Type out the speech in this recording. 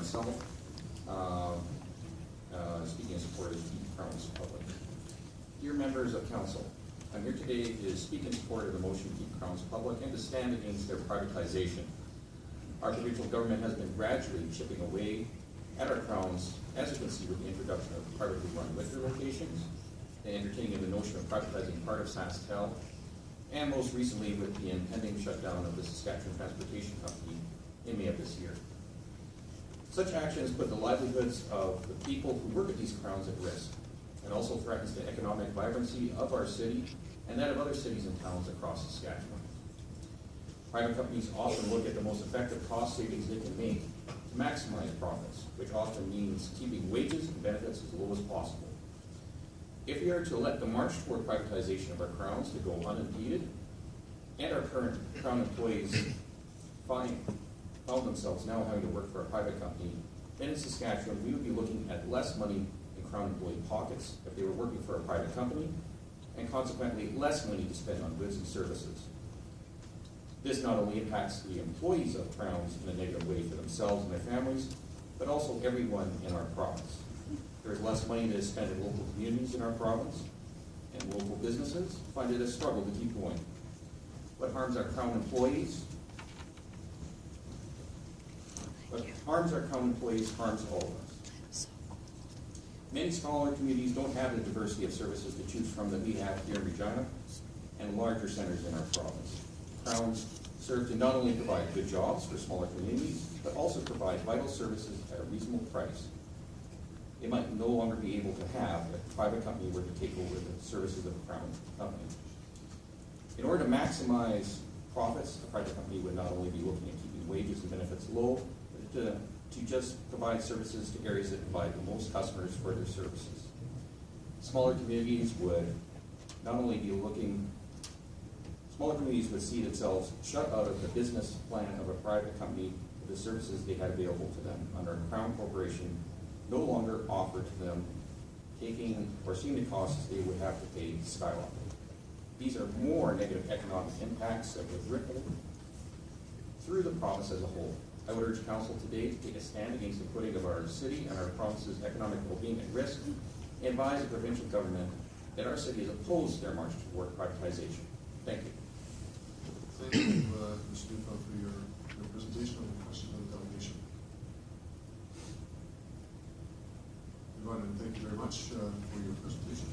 myself, speaking in support of Keep Crowns Public. Dear members of council, I'm here today to speak in support of the motion to keep Crowns public and to stand against their privatization. Our provincial government has been gradually chipping away at our Crowns, as you can see with the introduction of privately run liquor locations, the entertaining of the notion of privatizing part of SaskTel, and most recently with the impending shutdown of the Saskatchewan Transportation Company in May of this year. Such actions put the livelihoods of the people who work at these Crowns at risk, and also threatens the economic vibrancy of our city and that of other cities and towns across Saskatchewan. Private companies often look at the most effective cost savings they can make to maximize profits, which often means keeping wages and benefits as low as possible. If we are to let the march toward privatization of our Crowns to go unimpeded, and our current Crown employees found themselves now having to work for a private company, then in Saskatchewan we would be looking at less money in Crown employee pockets if they were working for a private company, and consequently less money to spend on goods and services. This not only impacts the employees of Crowns in a negative way for themselves and their families, but also everyone in our province. There is less money to spend in local communities in our province, and local businesses find it a struggle to keep going. What harms our Crown employees? What harms our Crown employees harms all of us. Many smaller communities don't have the diversity of services to choose from that we have here in Regina and larger centers in our province. Crowns serve to not only provide good jobs for smaller communities, but also provide vital services at a reasonable price. They might no longer be able to have if a private company were to take over the services of a Crown company. In order to maximize profits, a private company would not only be looking at keeping wages and benefits low, but to just provide services to areas that provide the most customers for their services. Smaller communities would not only be smaller communities would see themselves shut out of the business plan of a private company with the services they had available to them under a Crown corporation no longer offered to them, taking or seeing the costs they would have to pay skyrocket. These are more negative economic impacts that would ripple through the province as a whole. I would urge council today to take a stand against the putting of our city and our province's economic well-being at risk, and advise the provincial government that our city is opposed to their march toward privatization. Thank you. Thank you, Mr. Neufeld, for your presentation on the question of the delegation. Yvonne, thank you very much for your presentation.